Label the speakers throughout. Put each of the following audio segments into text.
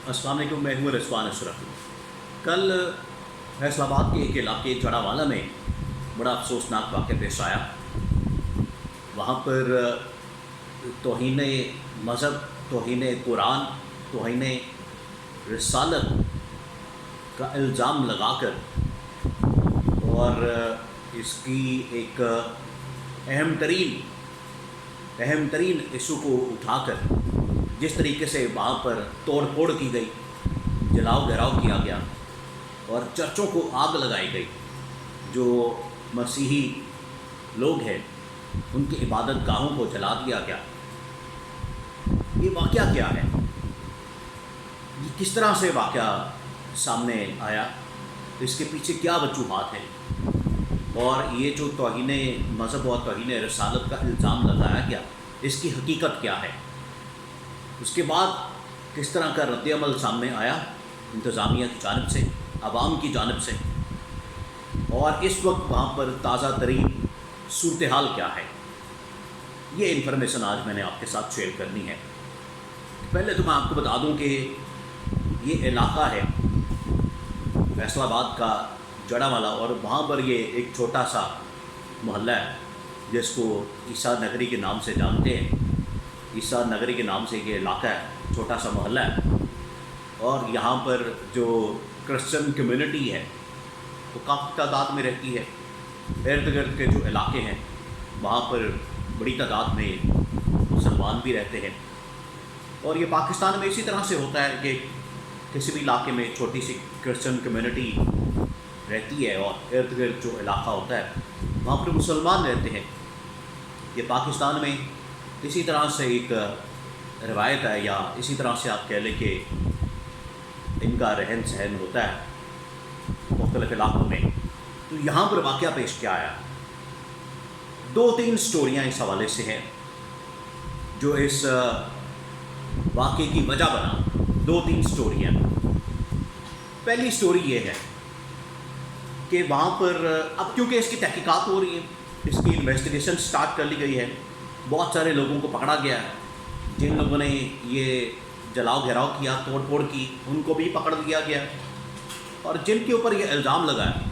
Speaker 1: अस्सलाम वालेकुम, मैं हूँ रिजवान अशरफ। कल फैसल आबाद के एक इलाके जड़ावाला में बड़ा अफसोसनाक वाक़या पेश आया। वहाँ पर तौहीन मज़हब, तौहीन कुरान, तौहीन रिसालत का इल्ज़ाम लगाकर और इसकी एक अहम तरीन इशू को उठाकर जिस तरीके से वहाँ पर तोड़ फोड़ की गई, जलाओ घराव किया गया और चर्चों को आग लगाई गई, जो मसीही लोग हैं उनकी इबादत गाहों को जला दिया गया। ये वाक़या क्या है? ये किस तरह से वाक़या सामने आया? इसके पीछे क्या वजूहात हैं? और ये जो तौहीन मज़हब और तौहीन रिसालत का इल्ज़ाम लगाया गया, इसकी हकीकत क्या है? उसके बाद किस तरह का रद्द-ए-अमल सामने आया इंतज़ामिया की जानिब से, आवाम की जानिब से, और इस वक्त वहाँ पर ताज़ा तरीन सूरत हाल क्या है? ये इन्फॉर्मेशन आज मैंने आपके साथ शेयर करनी है। पहले तो मैं आपको बता दूं कि ये इलाका है फैसलाबाद का जड़ावाला, और वहाँ पर ये एक छोटा सा मोहल्ला है जिसको ईसा नगरी के नाम से जानते हैं। ईसा नगरी के नाम से ये इलाका है, छोटा सा मोहल्ला है, और यहाँ पर जो क्रिश्चियन कम्युनिटी है वो काफ़ी तादाद में रहती है। इर्द गिर्द के जो इलाके हैं वहाँ पर बड़ी तादाद में मुसलमान भी रहते हैं। और ये पाकिस्तान में इसी तरह से होता है कि किसी भी इलाके में छोटी सी क्रिश्चियन कम्युनिटी रहती है और इर्द गिर्द जो इलाका होता है वहाँ पर मुसलमान रहते हैं। ये पाकिस्तान में इसी तरह से एक रवायत है, या इसी तरह से आप कह लें कि इनका रहन सहन होता है मुख्तलिफ इलाकों में। तो यहाँ पर वाक़या पेश क्या आया? 2-3 स्टोरियाँ इस हवाले से हैं जो इस वाक़े की वजह बना। 2-3 स्टोरियाँ। पहली स्टोरी ये है कि वहाँ पर अब क्योंकि इसकी तहकीकात हो रही है, इसकी इन्वेस्टिगेशन स्टार्ट कर ली गई है, बहुत सारे लोगों को पकड़ा गया है। जिन लोगों ने ये जलाओ घेराव किया, तोड़ फोड़ की, उनको भी पकड़ लिया गया, और जिनके ऊपर ये इल्ज़ाम लगा है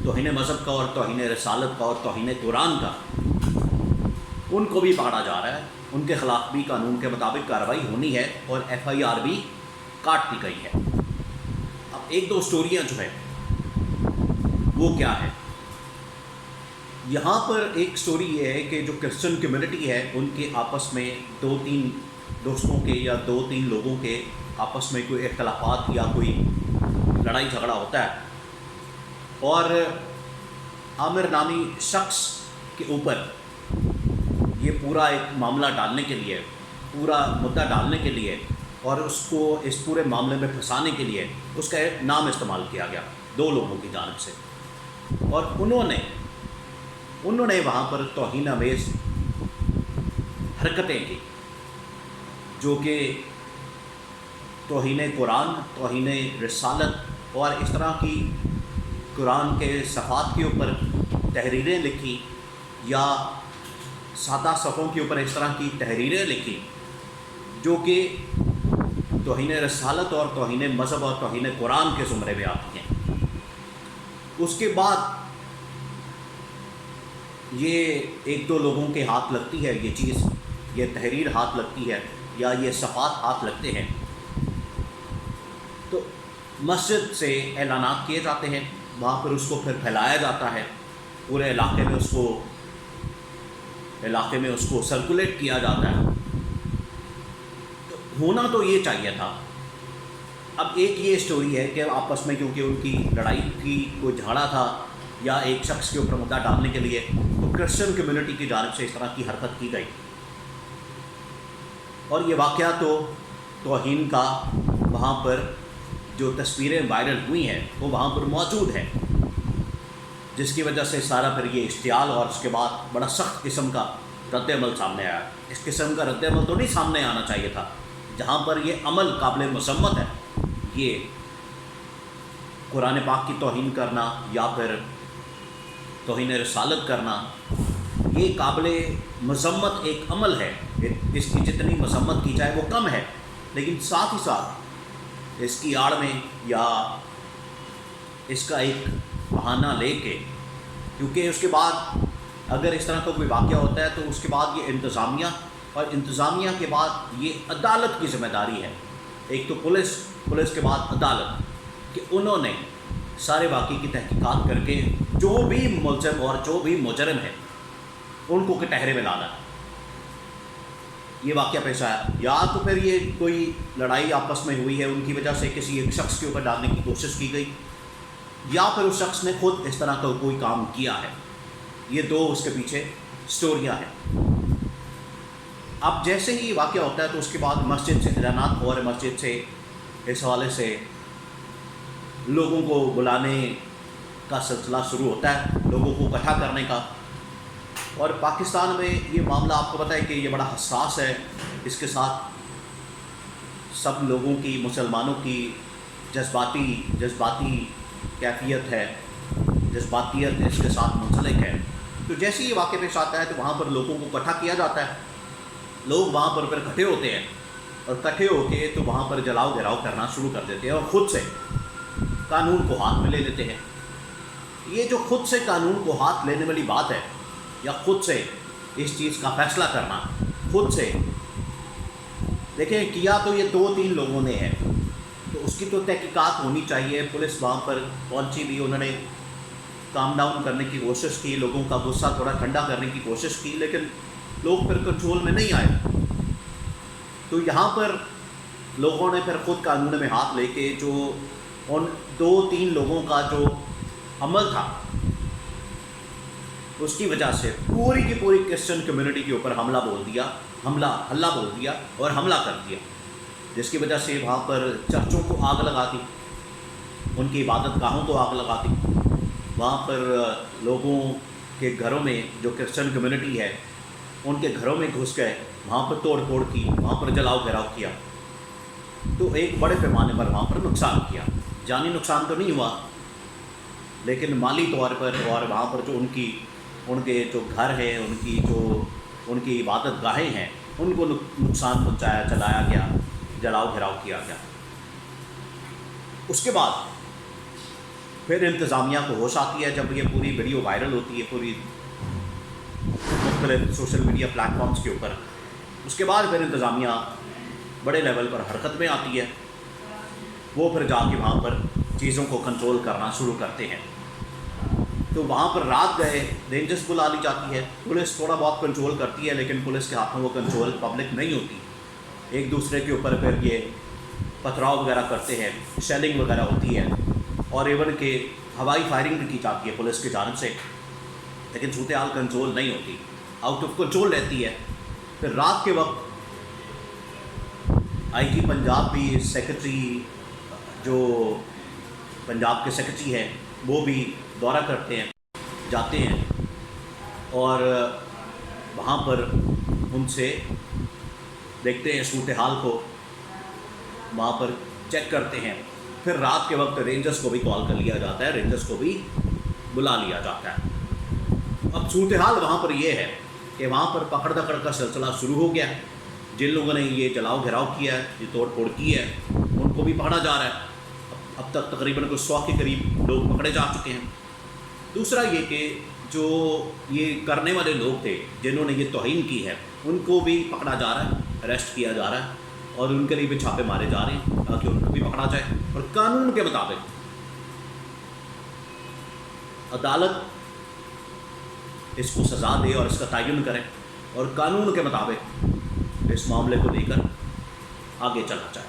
Speaker 1: तौहीन मज़हब का और तौहीन रिसालत का और तौहीन कुरान का, उनको भी पकड़ा जा रहा है। उनके ख़िलाफ़ भी कानून के मुताबिक कार्रवाई होनी है और FIR भी काट दी गई है। अब 1-2 स्टोरियाँ जो है वो क्या है? यहाँ पर एक स्टोरी ये है कि जो क्रिश्चियन कम्युनिटी है उनके आपस में 2-3 दोस्तों के या 2-3 लोगों के आपस में कोई इख्तलाफात या कोई लड़ाई झगड़ा होता है, और आमिर नामी शख्स के ऊपर ये पूरा एक मामला डालने के लिए, पूरा मुद्दा डालने के लिए और उसको इस पूरे मामले में फंसाने के लिए उसका नाम इस्तेमाल किया गया 2 लोगों की जानिब से, और उन्होंने वहाँ पर तौहीन आमेज़ हरकतें की, जो कि तौहीन कुरान, तौहीन रिसालत और इस तरह की कुरान के सफ़ात के ऊपर तहरीरें लिखी, या सादा सफ़ों के ऊपर इस तरह की तहरीरें लिखी जो कि तौहीन रिसालत और तौहीन मज़हब और तौहीन कुरान के ज़ुमरे में आती हैं। उसके बाद ये 1-2 लोगों के हाथ लगती है ये चीज़, ये तहरीर हाथ लगती है या ये सफ़ात हाथ लगते हैं, तो मस्जिद से ऐलानात किए जाते हैं, वहाँ पर उसको फिर फैलाया जाता है, पूरे इलाके में उसको सर्कुलेट किया जाता है। तो होना तो ये चाहिए था। अब एक ये स्टोरी है कि आपस में क्योंकि उनकी लड़ाई थी, कोई झगड़ा था या एक शख्स के ऊपर मुद्दा डालने के लिए, तो क्रिश्चियन कम्युनिटी की जानिब से इस तरह की हरकत की गई, और ये वाक़या तो तौहीन का वहाँ पर जो तस्वीरें वायरल हुई हैं वो वहाँ पर मौजूद है, जिसकी वजह से सारा फिर ये इश्तियाल और उसके बाद बड़ा सख्त किस्म का रद्द-ए-अमल सामने आया। इस किस्म का रद्द-ए-अमल तो नहीं सामने आना चाहिए था, जहाँ पर ये अमल काबिल मसम्मत है, ये कुरान पाक की तौहीन करना या फिर तौहीन रिसालत करना, ये काबिल मज़म्मत एक अमल है। इसकी जितनी मज़म्मत की जाए वो कम है, लेकिन साथ ही साथ اس کی آڑ میں یا اس کا ایک بہانہ لے کے، کیونکہ اس کے بعد اگر اس طرح کا کوئی واقعہ ہوتا ہے تو اس کے بعد یہ انتظامیہ، اور انتظامیہ کے بعد یہ عدالت کی ذمہ داری ہے، ایک تو پولیس کے بعد عدالت، کہ انہوں نے سارے واقعے کی تحقیقات کر کے جو بھی ملزم اور جو بھی مجرم ہے ان کو کٹہرے میں لانا ہے۔ یہ واقعہ پیش آیا، یا تو پھر یہ کوئی لڑائی آپس میں ہوئی ہے، ان کی وجہ سے کسی ایک شخص کے اوپر ڈالنے کی کوشش کی گئی، یا پھر اس شخص نے خود اس طرح کا کوئی کام کیا ہے۔ یہ دو اس کے پیچھے سٹوریاں ہیں۔ اب جیسے ہی واقعہ ہوتا ہے تو اس کے بعد مسجد سے اعلانات اور مسجد سے اس حوالے سے لوگوں کو بلانے کا سلسلہ شروع ہوتا ہے، لوگوں کو اکٹھا کرنے کا۔ اور پاکستان میں یہ معاملہ آپ کو پتہ ہے کہ یہ بڑا حساس ہے، اس کے ساتھ سب لوگوں کی، مسلمانوں کی جذباتی کیفیت ہے، جذباتیت اس کے ساتھ منسلک ہے۔ تو جیسے یہ واقعہ پیش آتا ہے تو وہاں پر لوگوں کو اکٹھا کیا جاتا ہے، لوگ وہاں پر پھر اکٹھے ہوتے ہیں، اور اکٹھے ہو کے تو وہاں پر جلاؤ گھیراؤ کرنا شروع کر دیتے ہیں اور خود سے قانون کو ہاتھ میں لے لیتے ہیں۔ یہ جو خود سے قانون کو ہاتھ لینے والی بات ہے، یا خود سے اس چیز کا فیصلہ کرنا، خود سے دیکھیں کیا تو یہ 2-3 لوگوں نے ہے، تو اس کی تو تحقیقات ہونی چاہیے۔ پولیس وہاں پر پہنچی بھی، انہوں نے کام ڈاؤن کرنے کی کوشش کی، لوگوں کا غصہ تھوڑا ٹھنڈا کرنے کی کوشش کی، لیکن لوگ پھر کنٹرول میں نہیں آئے۔ تو یہاں پر لوگوں نے پھر خود قانون میں ہاتھ لے کے جو ان 2-3 لوگوں کا جو عمل تھا، اس کی وجہ سے پوری کی پوری کرسچن کمیونٹی کے اوپر ہلہ بول دیا اور حملہ کر دیا، جس کی وجہ سے وہاں پر چرچوں کو آگ لگا دی، ان کی عبادت گاہوں کو آگ لگا دی، وہاں پر لوگوں کے گھروں میں جو کرسچن کمیونٹی ہے ان کے گھروں میں گھس گئے، وہاں پر توڑ پھوڑ کی، وہاں پر جلاؤ گھیراؤ کیا، تو ایک بڑے پیمانے پر وہاں پر نقصان کیا۔ جانی نقصان تو نہیں ہوا، لیکن مالی طور پر، اور وہاں پر جو ان کے جو گھر ہیں، ان کی عبادت گاہیں ہیں، ان کو نقصان پہنچایا، چلایا گیا، جلاؤ گھیراؤ کیا گیا۔ اس کے بعد پھر انتظامیہ کو ہوش آتی ہے جب یہ پوری ویڈیو وائرل ہوتی ہے پوری مختلف سوشل میڈیا پلیٹ فارمز کے اوپر۔ اس کے بعد پھر انتظامیہ بڑے لیول پر حرکت میں آتی ہے، وہ پھر جا کے وہاں پر چیزوں کو کنٹرول کرنا شروع کرتے ہیں۔ تو وہاں پر رات گئے رینجرز بلا لی جاتی ہے، پولیس تھوڑا بہت کنٹرول کرتی ہے، لیکن پولیس کے ہاتھ میں وہ کنٹرول پبلک نہیں ہوتی، ایک دوسرے کے اوپر پھر یہ پتھراؤ وغیرہ کرتے ہیں، شیلنگ وغیرہ ہوتی ہے، اور ایون کہ ہوائی فائرنگ بھی کی جاتی ہے پولیس کی جانب سے، لیکن صورتحال کنٹرول نہیں ہوتی، آؤٹ آف کنٹرول رہتی ہے۔ پھر رات کے وقت آئی جی پنجاب بھی، سیکرٹری جو پنجاب کے سیکرٹری ہیں وہ بھی دورہ کرتے ہیں، جاتے ہیں، اور وہاں پر ان سے دیکھتے ہیں صورتحال کو، وہاں پر چیک کرتے ہیں۔ پھر رات کے وقت رینجرز کو بھی کال کر لیا جاتا ہے، رینجرز کو بھی بلا لیا جاتا ہے۔ اب صورتحال وہاں پر یہ ہے کہ وہاں پر پکڑ دکڑ کا سلسلہ شروع ہو گیا، جن لوگوں نے یہ جلاؤ گھیراؤ کیا ہے، یہ توڑ پھوڑ کی ہے، ان کو بھی پکڑا جا رہا ہے۔ اب تک تقریباً 100 کے قریب لوگ پکڑے جا چکے ہیں۔ دوسرا یہ کہ جو یہ کرنے والے لوگ تھے جنہوں نے یہ توہین کی ہے، ان کو بھی پکڑا جا رہا ہے، اریسٹ کیا جا رہا ہے، اور ان کے لیے بھی چھاپے مارے جا رہے ہیں تاکہ ان کو بھی پکڑا جائے، اور قانون کے مطابق عدالت اس کو سزا دے اور اس کا تعین کرے، اور قانون کے مطابق اس معاملے کو لے کر آگے چلا جائے۔